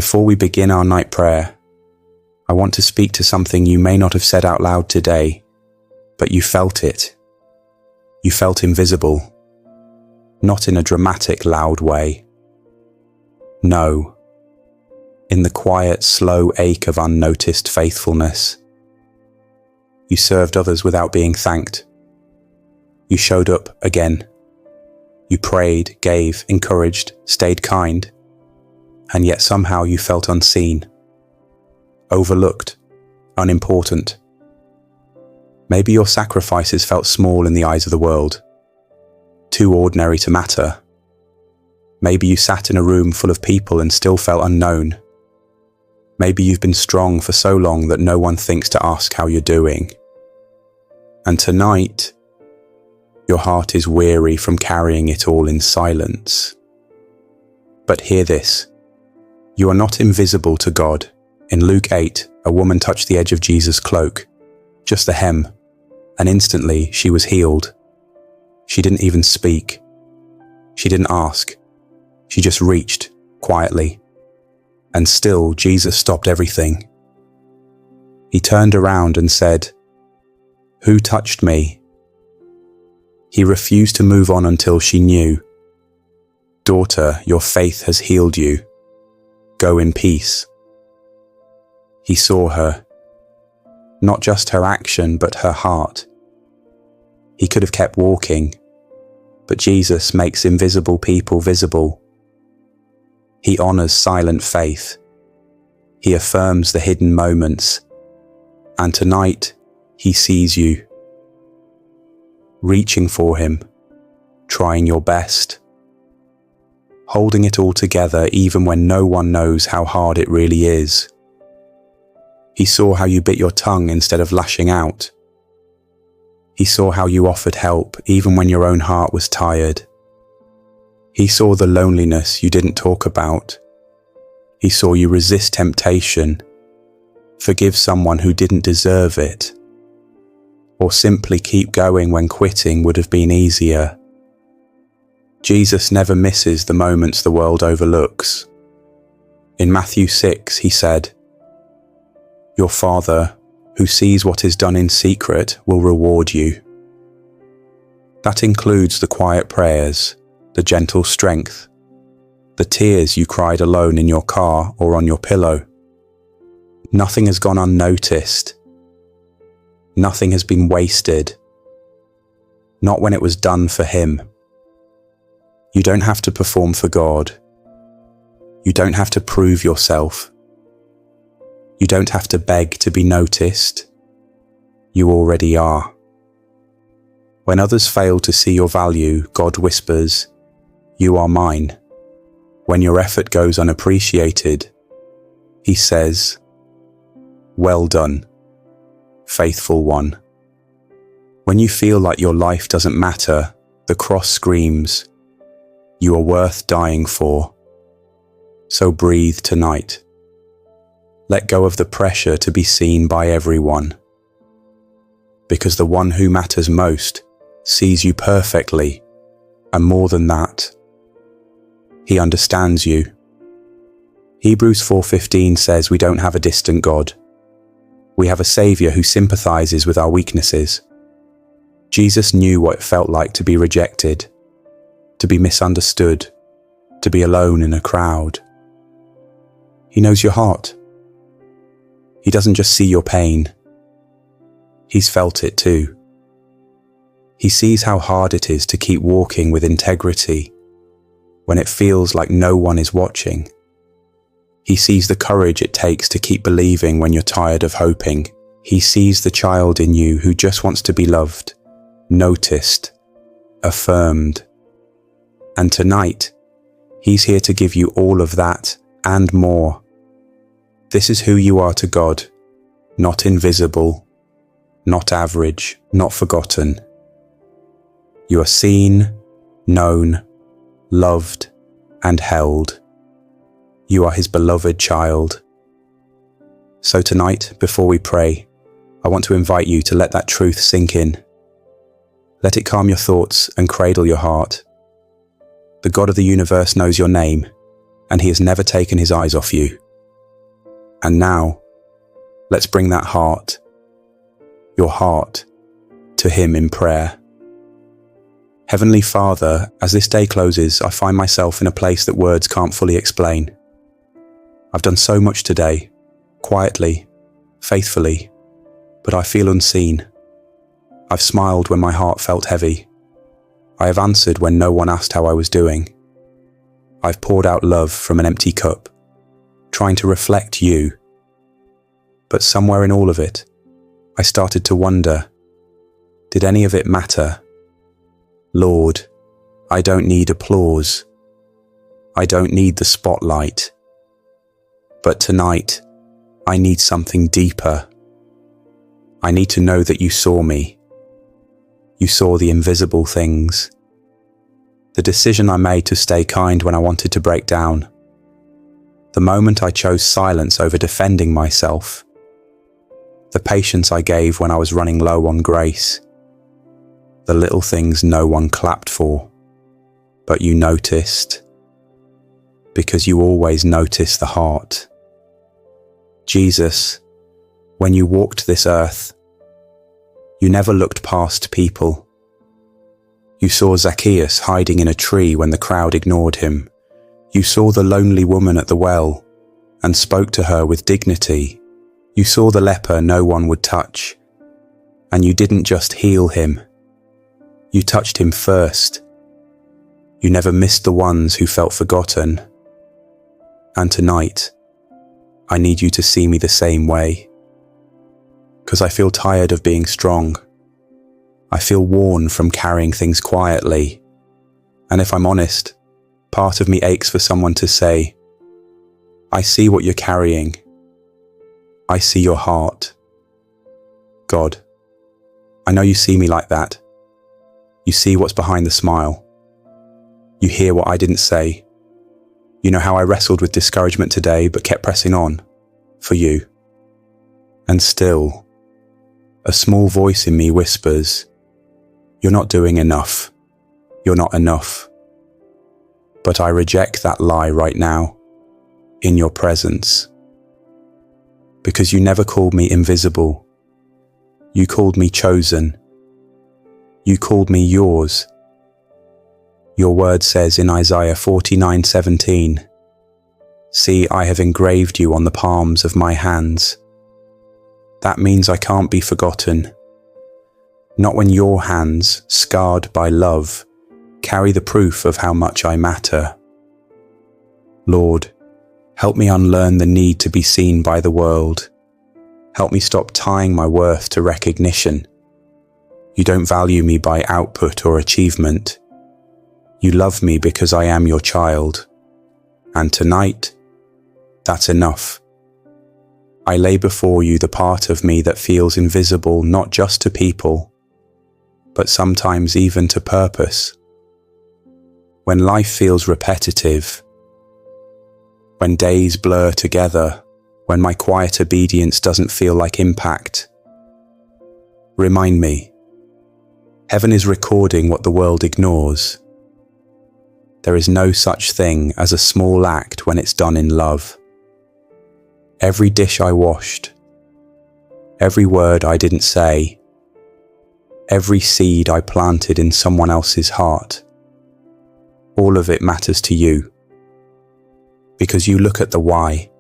Before we begin our night prayer, I want to speak to something you may not have said out loud today, but you felt it. You felt invisible, not in a dramatic, loud way. No, in the quiet, slow ache of unnoticed faithfulness. You served others without being thanked. You showed up again. You prayed, gave, encouraged, stayed kind, and yet somehow you felt unseen, overlooked, unimportant. Maybe your sacrifices felt small in the eyes of the world, too ordinary to matter. Maybe you sat in a room full of people and still felt unknown. Maybe you've been strong for so long that no one thinks to ask how you're doing. And tonight, your heart is weary from carrying it all in silence. But hear this. You are not invisible to God. In Luke 8, a woman touched the edge of Jesus' cloak, just the hem, and instantly she was healed. She didn't even speak. She didn't ask. She just reached, quietly. And still, Jesus stopped everything. He turned around and said, "Who touched me?" He refused to move on until she knew. "Daughter, your faith has healed you. Go in peace." He saw her, not just her action, but her heart. He could have kept walking, but Jesus makes invisible people visible. He honors silent faith. He affirms the hidden moments. And tonight, he sees you, reaching for him, trying your best, holding it all together even when no one knows how hard it really is. He saw how you bit your tongue instead of lashing out. He saw how you offered help even when your own heart was tired. He saw the loneliness you didn't talk about. He saw you resist temptation, forgive someone who didn't deserve it, or simply keep going when quitting would have been easier. Jesus never misses the moments the world overlooks. In Matthew 6, he said, "Your Father, who sees what is done in secret, will reward you." That includes the quiet prayers, the gentle strength, the tears you cried alone in your car or on your pillow. Nothing has gone unnoticed. Nothing has been wasted. Not when it was done for him. You don't have to perform for God. You don't have to prove yourself. You don't have to beg to be noticed. You already are. When others fail to see your value, God whispers, "You are mine." When your effort goes unappreciated, he says, "Well done, faithful one." When you feel like your life doesn't matter, the cross screams, "You are worth dying for." So breathe tonight. Let go of the pressure to be seen by everyone. Because the one who matters most sees you perfectly, and more than that, he understands you. Hebrews 4:15 says we don't have a distant God. We have a Saviour who sympathizes with our weaknesses. Jesus knew what it felt like to be rejected, to be misunderstood, to be alone in a crowd. He knows your heart. He doesn't just see your pain. He's felt it too. He sees how hard it is to keep walking with integrity when it feels like no one is watching. He sees the courage it takes to keep believing when you're tired of hoping. He sees the child in you who just wants to be loved, noticed, affirmed. And tonight, he's here to give you all of that and more. This is who you are to God, not invisible, not average, not forgotten. You are seen, known, loved, and held. You are his beloved child. So tonight, before we pray, I want to invite you to let that truth sink in. Let it calm your thoughts and cradle your heart. The God of the universe knows your name, and he has never taken his eyes off you. And now, let's bring that heart, your heart, to Him in prayer. Heavenly Father, as this day closes, I find myself in a place that words can't fully explain. I've done so much today, quietly, faithfully, but I feel unseen. I've smiled when my heart felt heavy. I have answered when no one asked how I was doing. I've poured out love from an empty cup, trying to reflect you. But somewhere in all of it, I started to wonder, did any of it matter? Lord, I don't need applause. I don't need the spotlight. But tonight, I need something deeper. I need to know that you saw me. You saw the invisible things. The decision I made to stay kind when I wanted to break down. The moment I chose silence over defending myself. The patience I gave when I was running low on grace. The little things no one clapped for, but you noticed. Because you always notice the heart. Jesus, when you walked this earth, you never looked past people. You saw Zacchaeus hiding in a tree when the crowd ignored him. You saw the lonely woman at the well and spoke to her with dignity. You saw the leper no one would touch, and you didn't just heal him. You touched him first. You never missed the ones who felt forgotten. And tonight, I need you to see me the same way. 'Cause I feel tired of being strong. I feel worn from carrying things quietly. And if I'm honest, part of me aches for someone to say, I see what you're carrying. I see your heart. God, I know you see me like that. You see what's behind the smile. You hear what I didn't say. You know how I wrestled with discouragement today but kept pressing on for you. And still, a small voice in me whispers, you're not doing enough. You're not enough. But I reject that lie right now, in your presence. Because you never called me invisible. You called me chosen. You called me yours. Your word says in Isaiah 49:17, see, I have engraved you on the palms of my hands. That means I can't be forgotten. Not when your hands, scarred by love, carry the proof of how much I matter. Lord, help me unlearn the need to be seen by the world. Help me stop tying my worth to recognition. You don't value me by output or achievement. You love me because I am your child. And tonight, that's enough. I lay before you the part of me that feels invisible not just to people, but sometimes even to purpose. When life feels repetitive, when days blur together, when my quiet obedience doesn't feel like impact, remind me, heaven is recording what the world ignores. There is no such thing as a small act when it's done in love. Every dish I washed, every word I didn't say, every seed I planted in someone else's heart, all of it matters to you. Because you look at the why,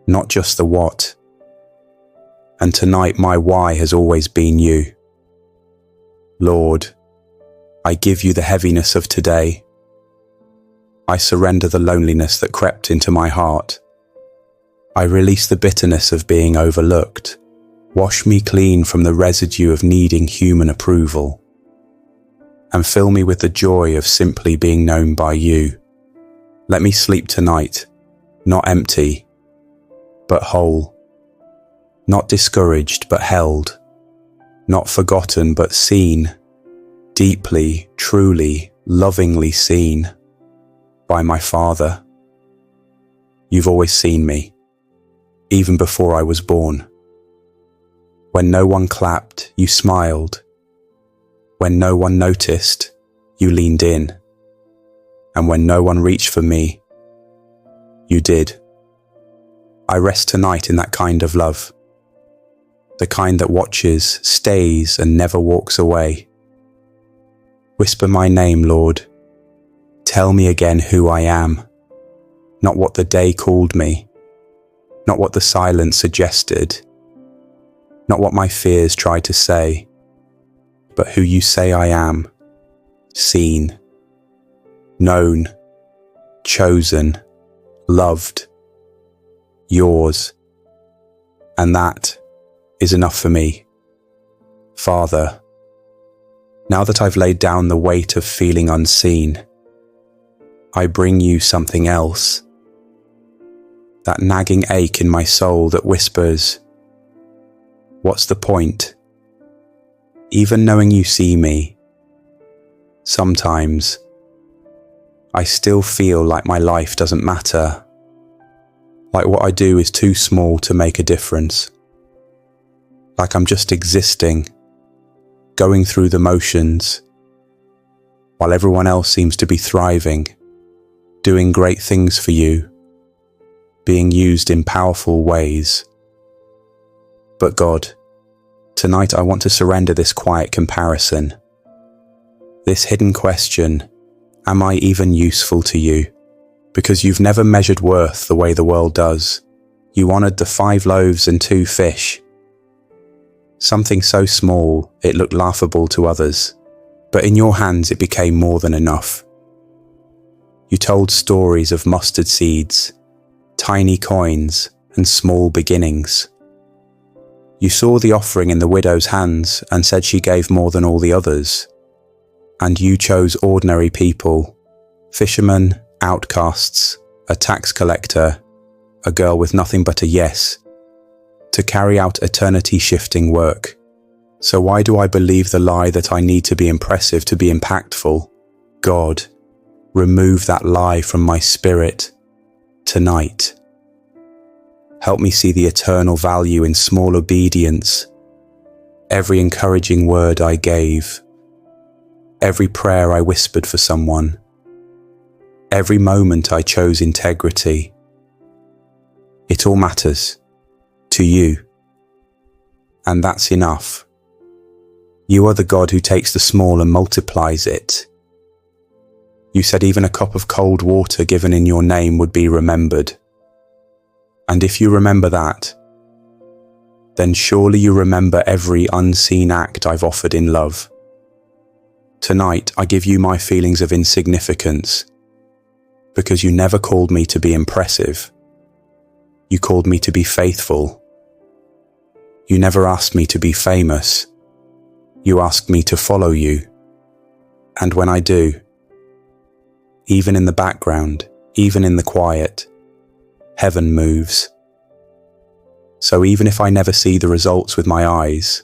not just the what. And tonight my why has always been you. Lord, I give you the heaviness of today. I surrender the loneliness that crept into my heart. I release the bitterness of being overlooked. Wash me clean from the residue of needing human approval. And fill me with the joy of simply being known by you. Let me sleep tonight, not empty, but whole. Not discouraged, but held. Not forgotten, but seen. Deeply, truly, lovingly seen. By my Father. You've always seen me. Even before I was born. When no one clapped, you smiled. When no one noticed, you leaned in. And when no one reached for me, you did. I rest tonight in that kind of love, the kind that watches, stays, and never walks away. Whisper my name, Lord. Tell me again who I am, not what the day called me, not what the silence suggested, not what my fears tried to say, but who you say I am, seen, known, chosen, loved, yours, and that is enough for me. Father, now that I've laid down the weight of feeling unseen, I bring you something else. That nagging ache in my soul that whispers, what's the point? Even knowing you see me, sometimes I still feel like my life doesn't matter, like what I do is too small to make a difference, like I'm just existing, going through the motions, while everyone else seems to be thriving, doing great things for you, being used in powerful ways. But God, tonight I want to surrender this quiet comparison, this hidden question, am I even useful to you? Because you've never measured worth the way the world does. You honored the 5 loaves and 2 fish. Something so small it looked laughable to others, but in your hands it became more than enough. You told stories of mustard seeds, tiny coins, and small beginnings. You saw the offering in the widow's hands and said she gave more than all the others. And you chose ordinary people, fishermen, outcasts, a tax collector, a girl with nothing but a yes, to carry out eternity-shifting work. So why do I believe the lie that I need to be impressive to be impactful? God, remove that lie from my spirit tonight. Help me see the eternal value in small obedience, every encouraging word I gave, every prayer I whispered for someone, every moment I chose integrity. It all matters to you, and that's enough. You are the God who takes the small and multiplies it. You said even a cup of cold water given in your name would be remembered. And if you remember that, then surely you remember every unseen act I've offered in love. Tonight, I give you my feelings of insignificance, because you never called me to be impressive. You called me to be faithful. You never asked me to be famous. You asked me to follow you. And when I do, even in the background, even in the quiet, heaven moves. So even if I never see the results with my eyes,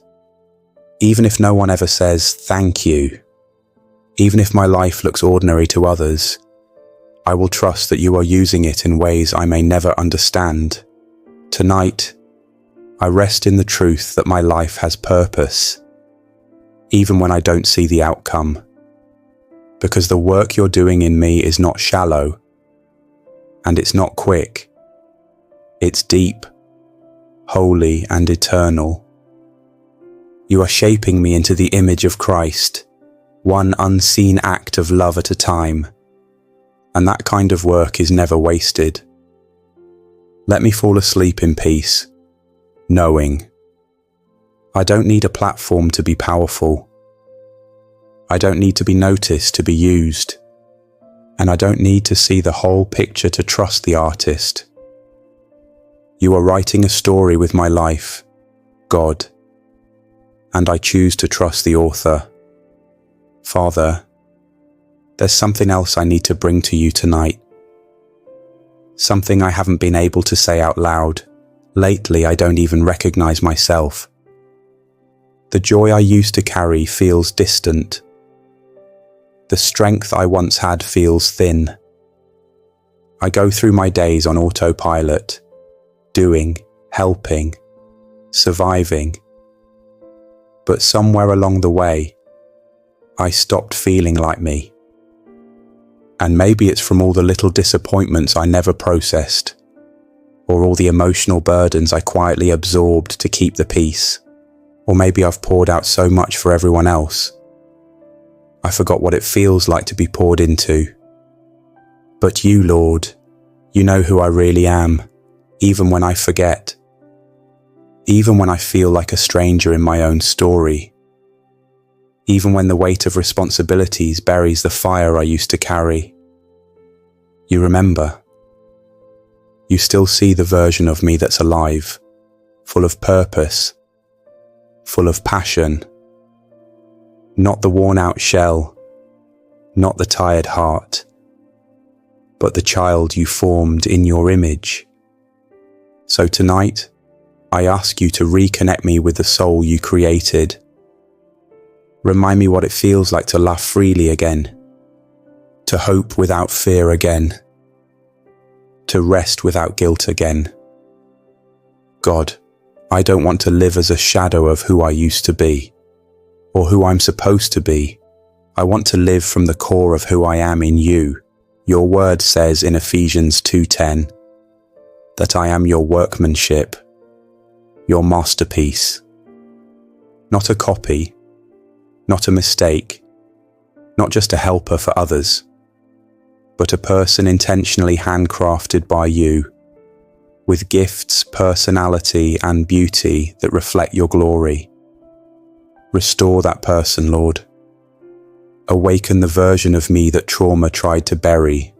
even if no one ever says thank you, even if my life looks ordinary to others, I will trust that you are using it in ways I may never understand. Tonight, I rest in the truth that my life has purpose, even when I don't see the outcome, because the work you're doing in me is not shallow, and it's not quick. It's deep, holy, and eternal. You are shaping me into the image of Christ, one unseen act of love at a time, and that kind of work is never wasted. Let me fall asleep in peace, knowing I don't need a platform to be powerful. I don't need to be noticed to be used, and I don't need to see the whole picture to trust the artist. You are writing a story with my life, God, and I choose to trust the author. Father, there's something else I need to bring to you tonight. Something I haven't been able to say out loud. Lately, I don't even recognize myself. The joy I used to carry feels distant. The strength I once had feels thin. I go through my days on autopilot, doing, helping, surviving. But somewhere along the way, I stopped feeling like me. And maybe it's from all the little disappointments I never processed, or all the emotional burdens I quietly absorbed to keep the peace. Or maybe I've poured out so much for everyone else. I forgot what it feels like to be poured into. But you, Lord, you know who I really am, even when I forget. Even when I feel like a stranger in my own story. Even when the weight of responsibilities buries the fire I used to carry. You remember. You still see the version of me that's alive, full of purpose, full of passion. Not the worn-out shell, not the tired heart, but the child you formed in your image. So tonight, I ask you to reconnect me with the soul you created. Remind me what it feels like to laugh freely again, to hope without fear again, to rest without guilt again. God, I don't want to live as a shadow of who I used to be, or who I'm supposed to be. I want to live from the core of who I am in you. Your word says in Ephesians 2:10 that I am your workmanship, your masterpiece. Not a copy, not a mistake, not just a helper for others, but a person intentionally handcrafted by you, with gifts, personality, and beauty that reflect your glory. Restore that person, Lord. Awaken the version of me that trauma tried to bury.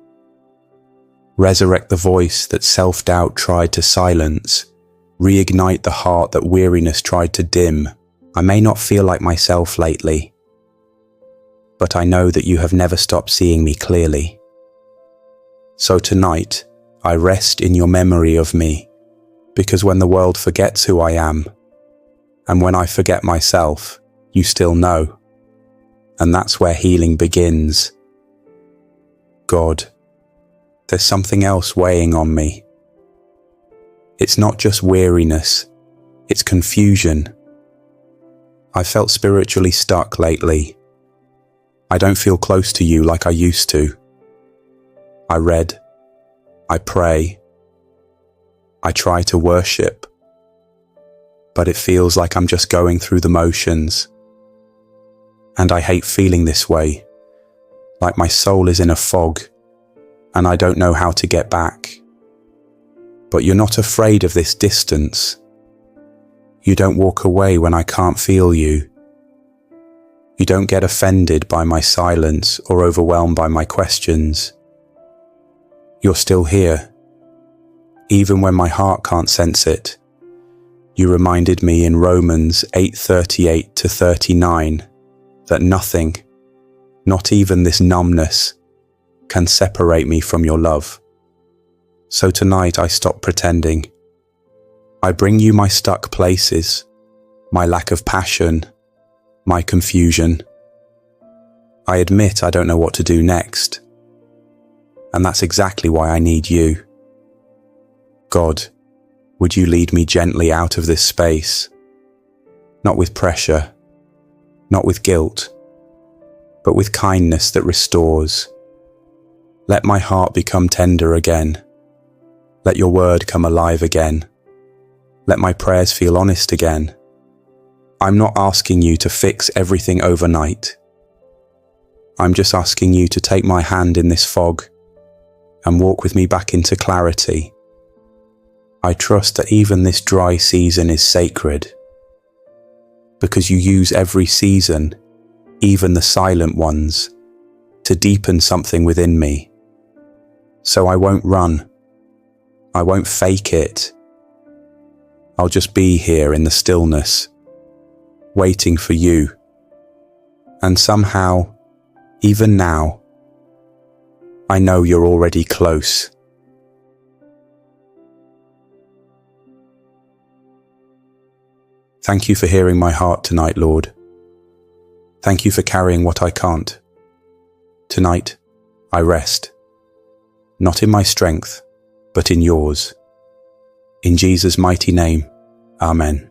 Resurrect the voice that self-doubt tried to silence. Reignite the heart that weariness tried to dim. I may not feel like myself lately, but I know that you have never stopped seeing me clearly. So tonight, I rest in your memory of me, because when the world forgets who I am, and when I forget myself, you still know. And that's where healing begins. God, there's something else weighing on me. It's not just weariness, it's confusion. I felt spiritually stuck lately. I don't feel close to you like I used to. I read, I pray, I try to worship, but it feels like I'm just going through the motions. And I hate feeling this way, like my soul is in a fog, and I don't know how to get back. But you're not afraid of this distance. You don't walk away when I can't feel you. You don't get offended by my silence or overwhelmed by my questions. You're still here, even when my heart can't sense it. You reminded me in Romans 8:38-39 that nothing, not even this numbness, can separate me from your love. So tonight I stop pretending. I bring you my stuck places, my lack of passion, my confusion. I admit I don't know what to do next. And that's exactly why I need you. God, would you lead me gently out of this space? Not with pressure, not with guilt, but with kindness that restores. Let my heart become tender again. Let your word come alive again. Let my prayers feel honest again. I'm not asking you to fix everything overnight. I'm just asking you to take my hand in this fog and walk with me back into clarity. I trust that even this dry season is sacred, because you use every season, even the silent ones, to deepen something within me. So I won't run. I won't fake it. I'll just be here in the stillness, waiting for you. And somehow, even now, I know you're already close. Thank you for hearing my heart tonight, Lord. Thank you for carrying what I can't. Tonight, I rest, not in my strength, but in yours. In Jesus' mighty name, Amen.